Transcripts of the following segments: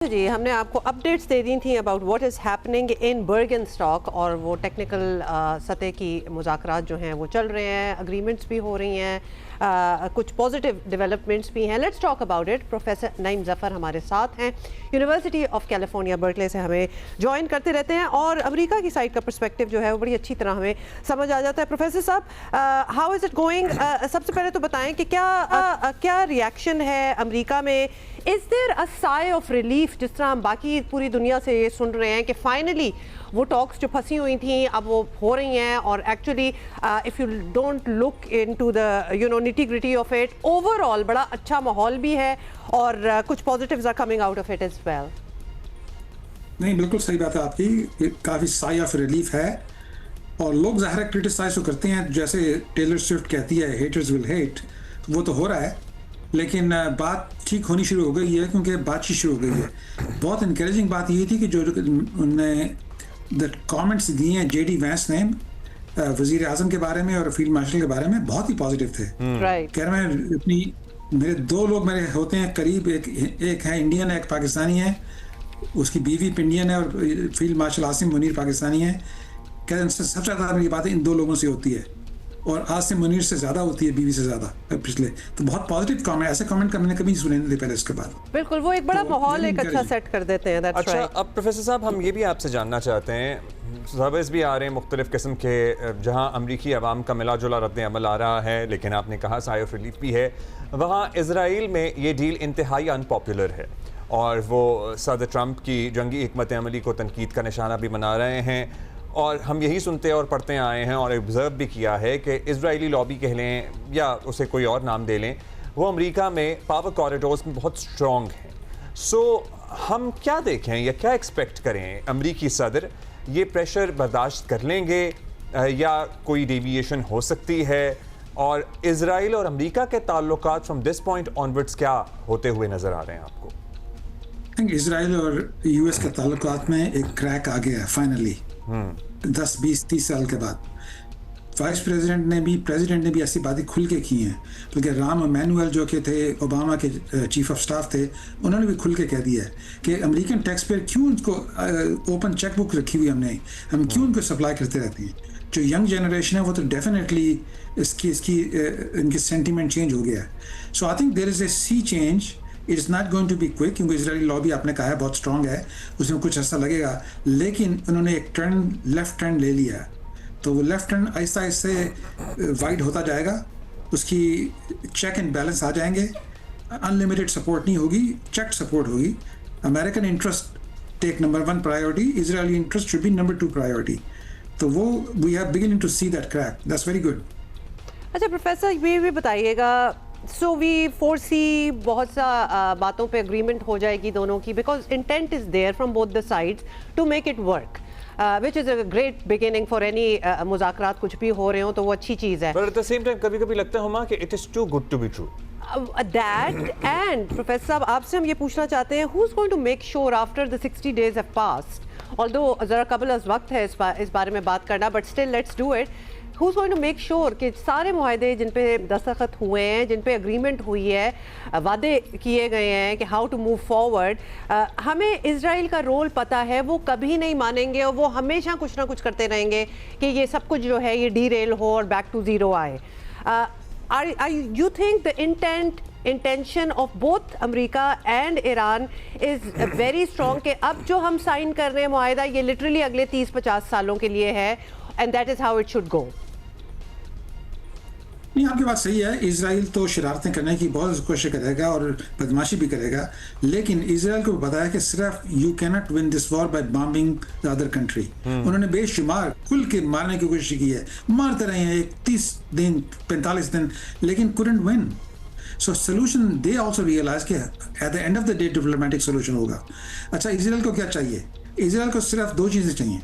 तो जी हमने आपको अपडेट्स दे दी थी about what is happening in Bürgenstock और वो टेक्निकल सतह की मुज़ाकरात जो हैं वो चल रहे हैं, अग्रीमेंट्स भी हो रही हैं, कुछ पॉजिटिव डेवलपमेंट्स भी हैं। Let's talk about it. Professor Naeem Zafar हमारे साथ हैं, यूनिवर्सिटी ऑफ कैलिफोर्निया बर्कले से हमें ज्वाइन करते रहते हैं और अमेरिका की साइड का पर्सपेक्टिव जो है वो बड़ी अच्छी तरह हमें समझ आ जाता है। प्रोफेसर साहब, हाउ इज़ इट गोइंग? सबसे पहले तो बताएं कि क्या रिएक्शन है अमेरिका में? Is there a sigh of relief, जिस तरह हम बाकी पूरी दुनिया से ये सुन रहे हैं कि फाइनली वो टॉक्स जो फंसी हुई थी अब वो हो रही हैं और actually if you don't look into the nitty gritty of it, overall बड़ा अच्छा माहौल भी है और कुछ positives are coming out of it as well. नहीं, बिल्कुल सही बात है आपकी। काफ़ी साई ऑफ रिलीफ है और लोग ज़ाहिर क्रिटिसाइज तो करते हैं, जैसे टेलर स्विफ्ट कहती है हेटर्स विल हेट, वो तो हो रहा है, लेकिन बात ठीक होनी शुरू हो गई है क्योंकि बातचीत शुरू हो गई है। बहुत इंकरेजिंग बात ये थी कि जो उनने द कमेंट्स दिए हैं जेडी वैंस ने वज़ीर आज़म के बारे में और फील्ड मार्शल के बारे में, बहुत ही पॉजिटिव थे। कह रहे हैं अपनी मेरे दो लोग मेरे होते हैं करीब, एक है इंडियन है, एक पाकिस्तानी है, उसकी बीवी इंडियन है और फील्ड मार्शल आसिम मुनीर पाकिस्तानी है। कह रहे हैं सबसे ज़्यादा मेरी बातें इन दो लोगों से होती है और आसिम मुनीर से ज़्यादा होती है बीवी से ज़्यादा पिछले। तो बहुत पॉजिटिव कमेंट, ऐसे कमेंट मैंने कभी नहीं सुने थे पहले इसके बाद। बिल्कुल, वो एक बड़ा माहौल एक अच्छा सेट कर देते हैं। अच्छा, अब प्रोफेसर साहब हम ये भी आपसे जानना चाहते हैं, सर्वेस भी आ रहे हैं मुख्तलिफ किस्म के, जहाँ अमरीकी अवाम का मिला जुला रद्द अमल आ रहा है, लेकिन आपने कहा साई ऑफ रिलीफ भी है। वहाँ इसराइल में ये डील इंतहाई अनपॉपुलर है और वो सदर ट्रंप की जंगी हिकमत अमली को तनकीद का निशाना भी बना रहे हैं। और हम यही सुनते और पढ़ते आए हैं और ऑब्ज़र्व भी किया है कि इजरायली लॉबी कह लें या उसे कोई और नाम दे लें, वो अमेरिका में पावर कॉरिडोर्स में बहुत स्ट्रॉन्ग हैं। सो हम क्या देखें या क्या एक्सपेक्ट करें? अमरीकी सदर ये प्रेशर बर्दाश्त कर लेंगे या कोई डेविएशन हो सकती है? और इजराइल और अमरीका के ताल्लुकात फ्रॉम दिस पॉइंट ऑनवर्ड्स क्या होते हुए नज़र आ रहे हैं आपको? इजराइल और यूएस के ताल्लुकात में एक क्रैक आ गया है फाइनली 10, 20, 30 साल के बाद। वाइस प्रेसिडेंट ने भी ऐसी बातें खुल के की हैं, बल्कि राम इमैनुअल जो कि थे ओबामा के चीफ ऑफ स्टाफ थे, उन्होंने भी खुल के कह दिया है कि अमेरिकन टैक्स पेयर क्यों उनको ओपन चेक बुक रखी हुई हम क्यों उनको सप्लाई करते रहते हैं। जो यंग जनरेशन है वो तो डेफिनेटली इनकी सेंटीमेंट चेंज हो गया है। So I think there is a sea change. It is not going to be quick क्योंकि इजरायली लॉबी आपने कहा है बहुत स्ट्रॉन्ग है, उसमें कुछ ऐसा लगेगा, लेकिन उन्होंने एक लेफ्ट टर्न ले लिया है। तो वो left turn Aahista Aahista wide होता जाएगा, उसकी चेक एंड बैलेंस आ जाएंगे, अनलिमिटेड सपोर्ट नहीं होगी, चेक सपोर्ट होगी। American interest take number 1 priority, Israeli interest should be number 2 priority. तो वो we are beginning to see that crack, that's very good. अच्छा प्रोफेसर, ये भी बताइएगा, सो वी फोरसी बहुत सा बातों पे अग्रीमेंट हो जाएगी दोनों की, because intent is there from both the sides to make it work, which is a great beginning for any मुज़ाकरात। कुछ भी हो रहे हो तो वो अच्छी चीज़ है, but at the same time कभी-कभी लगता है हुमा कि it is too good to be true. That and professor साहब, आपसे हम ये पूछना चाहते हैं, who's going to make sure after the 60 days have passed, although ज़रा कबल अज़ वक्त है इस बारे में बात करना, but still let's do it. Who's going to make sure कि सारे मुआहदे जिन पे दस्तखत हुए हैं, जिन पे अग्रीमेंट हुई है, वादे किए गए हैं कि हाउ टू मूव फॉरवर्ड, हमें इजराइल का रोल पता है, वो कभी नहीं मानेंगे और वो हमेशा कुछ ना कुछ करते रहेंगे कि ये सब कुछ जो है ये डीरेल हो और बैक टू ज़ीरो आए। You think the intention of both America and Iran is very strong कि अब जो हम साइन कर रहे हैं मुआहदा ये लिटरली अगले 30-50 सालों के लिए है, and that is how it should go? नहीं, आपकी बात सही है। इजराइल तो शरारतें करने की बहुत कोशिश करेगा और बदमाशी भी करेगा, लेकिन इजराइल को पता है कि सिर्फ you can not win this war by bombing the other country. उन्होंने बेशुमार खुल के मारने की कोशिश की है, मारते रहे हैं 30 दिन 45 दिन, लेकिन couldn't win. So solution they also realize कि at the end of the day diplomatic solution होगा। अच्छा, इजराइल को क्या चाहिए? इजराइल को सिर्फ 2 चीज़ें चाहिए।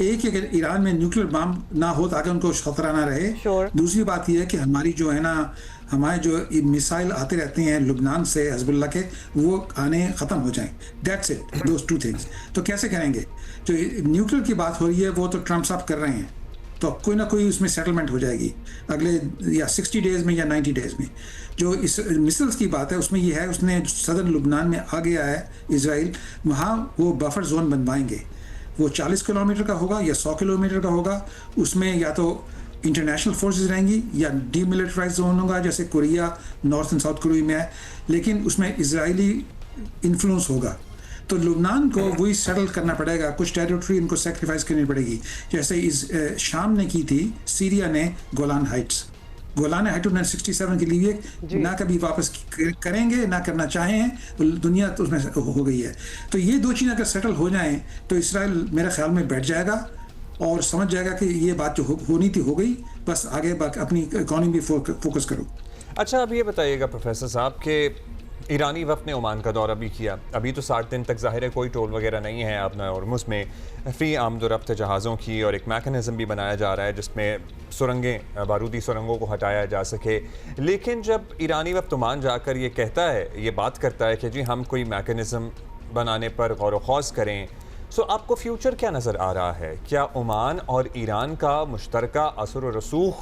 एक कि अगर ईरान में न्यूक्लियर बम ना हो ताकि उनको खतरा ना रहे। दूसरी बात यह है कि हमारी जो है ना, हमारे जो मिसाइल आते रहते हैं लुबनान से हिजबुल्लाह के, वो आने ख़त्म हो जाएं। That's it, those 2 things. तो कैसे करेंगे? जो न्यूक्लियर की बात हो रही है वो तो ट्रम्प साहब कर रहे हैं, तो कोई ना कोई उसमें सेटलमेंट हो जाएगी अगले या 60 डेज में या 90 डेज में। जो इस मिसाइल्स की बात है उसमें ये है, उसने सदर्न लुबनान में आ गया है इसराइल, वहाँ वो बफर जोन बनवाएंगे। वो 40 किलोमीटर का होगा या 100 किलोमीटर का होगा। उसमें या तो इंटरनेशनल फोर्सेस रहेंगी या डीमिलिटराइज जोन होगा, जैसे Korea, north and south Korea में है, लेकिन उसमें इजरायली इन्फ्लुएंस होगा। तो लुबनान को वही सेटल करना पड़ेगा, कुछ टेरिटरी इनको सेक्रीफाइस करनी पड़ेगी, जैसे इस शाम ने की थी, सीरिया ने गोलान हाइट्स 67 के लिए ना कभी वापस करेंगे ना करना चाहें, तो दुनिया तो उसमें हो गई है। तो ये दो चीज़ अगर सेटल हो जाएं तो इसराइल मेरे ख्याल में बैठ जाएगा और समझ जाएगा कि ये बात जो होनी थी हो गई, बस आगे अपनी इकोनॉमी पे फोकस करो। अच्छा, अब ये बताइएगा प्रोफेसर साहब कि ईरानी वफ़द ने ओमान का दौरा भी किया। अभी तो 60 दिन तक ज़ाहिर है कोई टोल वगैरह नहीं है अपना हॉर्मुज़ में, फ़ी आमदोरफ्त जहाज़ों की, और एक मैकेनिज़्म भी बनाया जा रहा है जिसमें सुरंगें, बारूदी सुरंगों को हटाया जा सके। लेकिन जब ईरानी वफ़द ओमान जाकर ये कहता है, ये बात करता है कि जी हम कोई मैकेनिज़्म बनाने पर गौर व खौज़ करें, सो आपको फ्यूचर क्या नज़र आ रहा है? क्या ओमान और ईरान का मुश्तरका असर व रसूख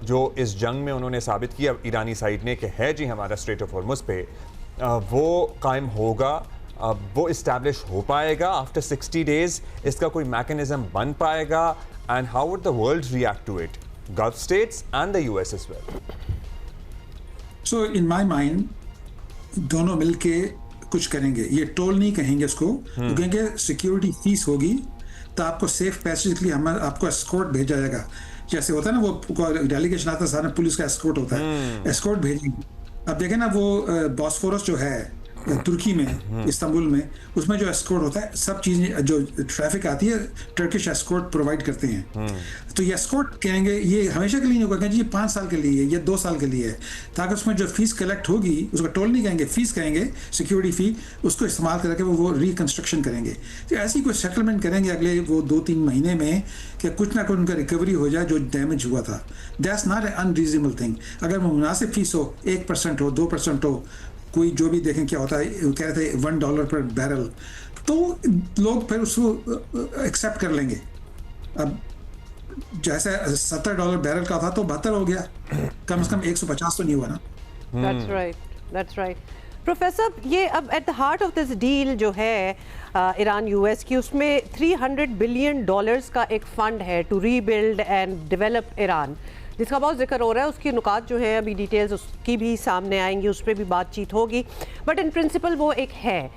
जो इस जंग में उन्होंने साबित किया ईरानी साइड ने कि है जी हमारा स्ट्रेट ऑफ हॉर्मुज़ पे, वो कायम होगा, वो इस्टेब्लिश हो पाएगा आफ्टर 60 डेज? इसका कोई मैकेनिज्म बन पाएगा? And how would the world react to it, gulf states and the US as well? So in my mind दोनों मिलके कुछ करेंगे। ये टोल नहीं कहेंगे इसको, वो कहेंगे सिक्योरिटी फीस होगी, तो आपको सेफ पैसेज के लिए हम आपको एस्कॉर्ट भेजा जाएगा। जैसे होता है ना, वो डेलीगेशन आता है, सारा पुलिस का एस्कॉर्ट होता है, एस्कॉर्ट भेजेंगे। अब देखें ना, वो बॉस्फोरस जो है तुर्की में, इस्तांबुल में, उसमें जो एस्कॉर्ट होता है, सब चीज़ें जो ट्रैफिक आती है टर्किश एस्कॉर्ट प्रोवाइड करते हैं। तो ये एस्कॉर्ट कहेंगे ये हमेशा के लिए नहीं होगा, कहेंगे ये 5 साल के लिए है, ये 2 साल के लिए है, ताकि उसमें जो फीस कलेक्ट होगी उसका टोल नहीं कहेंगे, फीस कहेंगे, सिक्योरिटी फी, उसको इस्तेमाल करके वो रिकन्स्ट्रक्शन करेंगे। तो ऐसी कोई सेटलमेंट करेंगे अगले वो 2-3 महीने में कि कुछ ना कुछ उनका रिकवरी हो जाए जो डैमेज हुआ था। That's not a unreasonable thing. अगर वो मुनासिब फीस हो, 1% हो, 2% हो, कोई जो भी देखें क्या होता है, कह रहे थे $1 पर बैरल, तो लोग फिर उसको एक्सेप्ट कर लेंगे। अब जैसे $70 बैरल का था तो 72 हो गया, कम से कम 150 तो नहीं हुआ ना। That's right. प्रोफेसर, ये अब at the heart of this deal जो है ईरान यूएस की, उसमें $300 बिलियन का एक फंड है to rebuild and develop Iran, जिसका बहुत जिक्र हो रहा है। उसकी नुकात जो है अभी डिटेल्स उसकी भी सामने आएंगी, उस पर भी बातचीत होगी, बट इन प्रिंसिपल वो एक है।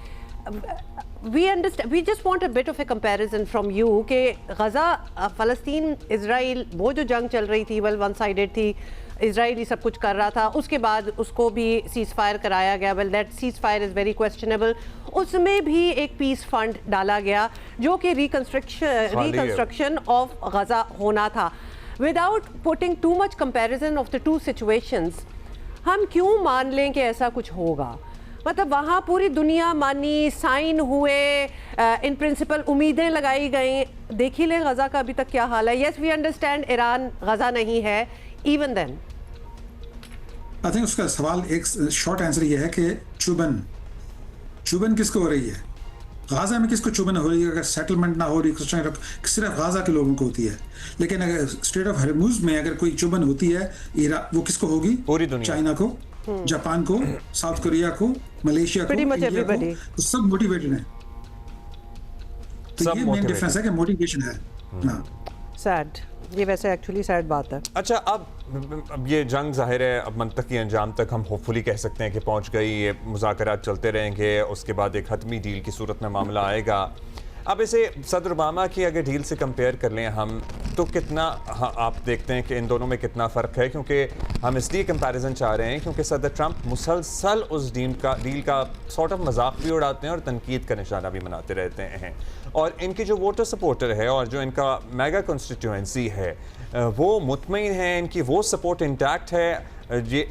We just want a bit of a comparison from you कि गज़ा, फ़लस्तीन, इजराइल, वो जो जंग चल रही थी, वेल वन साइडेड थी, इजराइल ही सब कुछ कर रहा था, उसके बाद उसको भी सीज़ फायर कराया गया, well that seize fire is very questionable. उसमें भी एक पीस फंड डाला गया जो कि रिकंस्ट्रक्शन ऑफ गज़ा होना था। Without putting too much comparison of the two situations, हम क्यों मान लें कि ऐसा कुछ होगा? मतलब वहाँ पूरी दुनिया मानी, साइन हुए, इन प्रिंसिपल उम्मीदें लगाई गई। देख ही ले गज़ा का अभी तक क्या हाल है। Yes, we understand ईरान गज़ा नहीं है, even then. I think उसका सवाल एक शॉर्ट आंसर ये है कि चुबन किसको हो रही है? गाजा में किसको चुभन हो रही है? अगर सेटलमेंट ना हो रही, सिर्फ गाजा के लोगों को होती है, लेकिन अगर स्ट्रेट ऑफ हॉर्मुज़ में अगर कोई चुभन होती है, वो किसको होगी? पूरी दुनिया, चाइना को, जापान को, साउथ कोरिया को, मलेशिया को, इंडिया को, तो सब मोटिवेटेड हैं। तो ये मेन डिफरेंस है कि मोटिवेशन है ना। सैड, ये वैसे एक्चुअली सैड बात है। अच्छा, अब ये जंग ज़ाहिर है अब मंतकी अंजाम तक हम होपफुली कह सकते हैं कि पहुंच गई। ये मुज़ाकरात चलते रहेंगे, उसके बाद एक हतमी डील की सूरत में मामला आएगा। अब इसे सदर ओबामा की अगर डील से कंपेयर कर लें हम, तो कितना आप देखते हैं कि इन दोनों में कितना फ़र्क है? क्योंकि हम इसलिए कंपैरिजन चाह रहे हैं क्योंकि सदर ट्रंप मुसलसल उस डील का सॉर्ट ऑफ मजाक भी उड़ाते हैं और तनकीद का निशाना भी बनाते रहते हैं। और इनकी जो वोटर सपोर्टर है और जो इनका मेगा कॉन्स्टिट्यूएंसी है, वो मुतमईन है, इनकी वो सपोर्ट इंटैक्ट है ये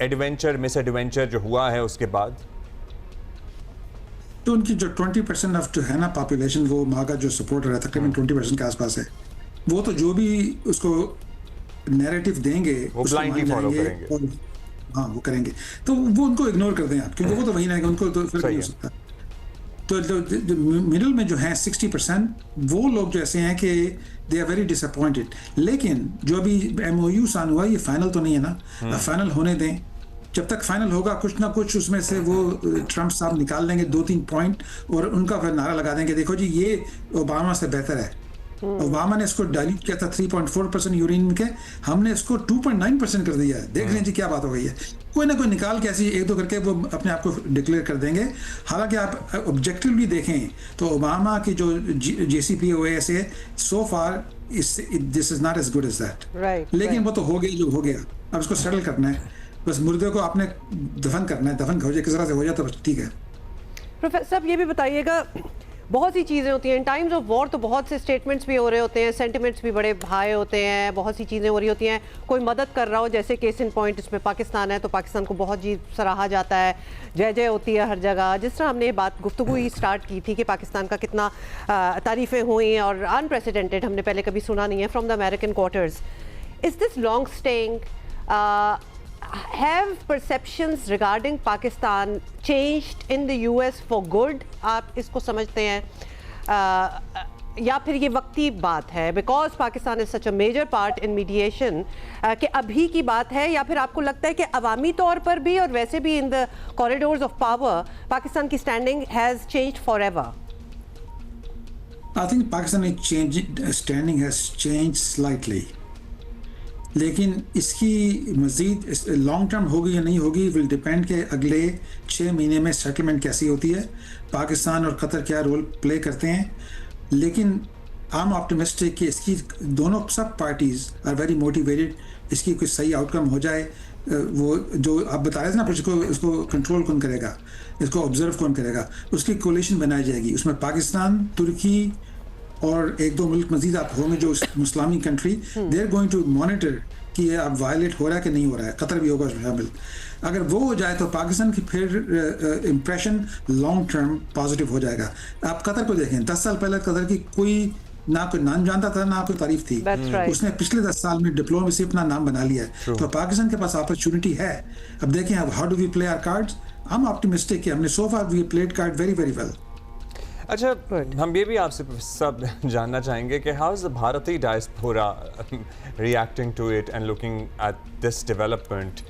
एडवेंचर मिस एडवेंचर जो हुआ है उसके बाद। तो उनकी जो 20% ऑफ जो है ना पॉपुलेशन, वो मागा जो सपोर्टर है तकरीबन 20% के आसपास है, वो तो जो भी उसको नैरेटिव देंगे वो ब्लाइंडली फॉलो करेंगे। हाँ, वो करेंगे, तो वो उनको इग्नोर कर दें आप, क्योंकि वो तो वही ना, उनको तो फिर नहीं हो सकता। तो मिडिल में जो है 60% वो लोग जो ऐसे हैं कि दे आर वेरी डिसअपॉइंटेड। लेकिन जो अभी MOU साइन हुआ ये फाइनल तो नहीं है ना, फाइनल होने दें। जब तक फाइनल होगा कुछ ना कुछ उसमें से वो ट्रम्प साहब निकाल लेंगे 2-3 पॉइंट और उनका फिर नारा लगा देंगे देखो जी ये ओबामा से बेहतर है। ओबामा ने इसको डाइल्यूट किया था 3.4% यूरेनियम के, हमने इसको 2.9% कर दिया है। देख लें जी क्या बात हो गई है। कोई ना कोई निकाल के ऐसी 1-2 करके वो अपने आप को डिक्लेयर कर देंगे। हालांकि आप ऑब्जेक्टिवली देखें तो ओबामा की जो JCPOA से so far this is not as good as that. लेकिन वो तो हो गया जो हो गया, अब इसको सेटल करना है। बस मुर्दे को आपने दफन करना है, दफन हो जाए किस तरह से हो जाए तो बस ठीक है। प्रोफेसर साहब ये भी बताइएगा, बहुत सी चीज़ें होती हैं इन टाइम्स ऑफ वॉर, तो बहुत से स्टेटमेंट्स भी हो रहे होते हैं, सेंटिमेंट्स भी बड़े हाई होते हैं, बहुत सी चीज़ें हो रही होती हैं। कोई मदद कर रहा हो, जैसे केस इन पॉइंट इसमें पाकिस्तान है तो पाकिस्तान को बहुत जी सराहा जाता है, जय जय होती है हर जगह। जिस तरह हमने ये बात गुफ्तगू ही स्टार्ट की थी कि पाकिस्तान का कितना तारीफ़ें हुई और अनप्रेसिडेंटेड, हमने पहले कभी सुना नहीं है from the American quarters. Is this long staying? Have perceptions regarding Pakistan changed in the US for good? आप इसको समझते हैं या फिर ये वक्ती बात है because Pakistan is such a major part in mediation कि अभी की बात है, या फिर आपको लगता है कि अवामी तौर पर भी और वैसे भी in the corridors of power Pakistan की standing has changed forever? I think Pakistani standing has changed slightly. लेकिन इसकी मज़ीद लॉन्ग टर्म होगी या नहीं होगी विल डिपेंड के अगले 6 महीने में सेटलमेंट कैसी होती है, पाकिस्तान और कतर क्या रोल प्ले करते हैं। लेकिन आई एम ऑप्टिमिस्टिक कि इसकी दोनों सब पार्टीज़ आर वेरी मोटिवेटेड, इसकी कोई सही आउटकम हो जाए। वो जो आप बता रहे थे ना इसको कंट्रोल कौन करेगा, इसको ऑब्जर्व कौन करेगा, उसकी कोलिशन बनाई जाएगी। उसमें पाकिस्तान, तुर्की और 1-2 मुल्क मजीद आप होंगे जो इस्लामी country, they are going to monitor कि ये अब वायलेट हो रहा है कि नहीं हो रहा है। कतर भी होगा शामिल। अगर वो हो जाए तो पाकिस्तान की फिर इम्प्रेशन लॉन्ग टर्म पॉजिटिव हो जाएगा। आप कतर को देखें, 10 साल पहले कतर की कोई नाम जानता था ना कोई तारीफ थी। उसने पिछले 10 साल में डिप्लोमेसी अपना नाम बना लिया है। तो पाकिस्तान के पास अपॉर्चुनिटी है। अब देखें अब how do we play our cards. I am optimistic कि हमने so far we played card very very well. अच्छा, हम ये भी आपसे सब जानना चाहेंगे कि हाउ इज़ द भारतीय diaspora reacting to it and looking at this development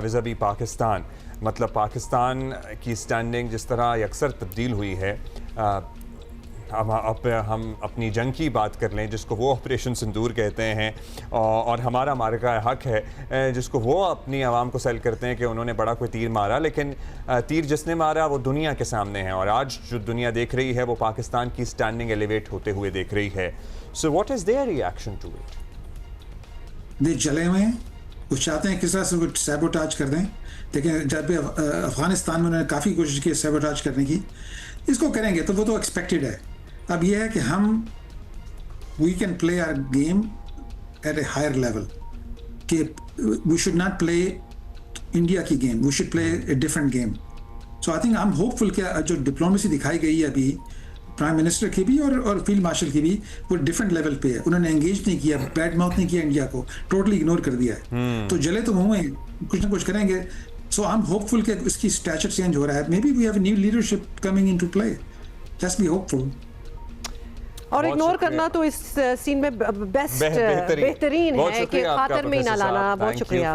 vis a vis Pakistan. मतलब पाकिस्तान की स्टैंडिंग जिस तरह अक्सर तब्दील हुई है। हम अपनी जंग की बात कर लें जिसको वो ऑपरेशन सिंदूर कहते हैं, और हमारा मार्का हक है जिसको वो अपनी आवाम को सेल करते हैं कि उन्होंने बड़ा कोई तीर मारा, लेकिन तीर जिसने मारा वो दुनिया के सामने है, और आज जो दुनिया देख रही है वो पाकिस्तान की स्टैंडिंग एलिवेट होते हुए देख रही है। So what is their reaction to it? They जले हुए हैं, वो चाहते हैं किस तरह से कुछ सैबोटाज कर दें। लेकिन जब अफगानिस्तान में उन्होंने काफ़ी कोशिश की सैबोटाज करने की, इसको करेंगे तो वो तो एक्सपेक्टेड है। अब यह है कि हम we can play our game at a higher level, कि we should not play India की game, we should play a different game. So I think I am hopeful कि जो डिप्लोमेसी दिखाई गई है अभी प्राइम मिनिस्टर की भी और फील्ड मार्शल की भी, वो डिफरेंट लेवल पे है। उन्होंने एंगेज नहीं किया, बैड माउथ नहीं किया इंडिया को, टोटली इग्नोर कर दिया है। तो जले तो मुँह में कुछ ना कुछ करेंगे। सो आई एम होपफुल कि इसकी स्टैचर चेंज हो रहा है। Maybe we have new leadership coming in to play. Just be hopeful. और इग्नोर करना तो इस सीन में बेहतरीन है कि खातर में ही ना लाना। बहुत शुक्रिया।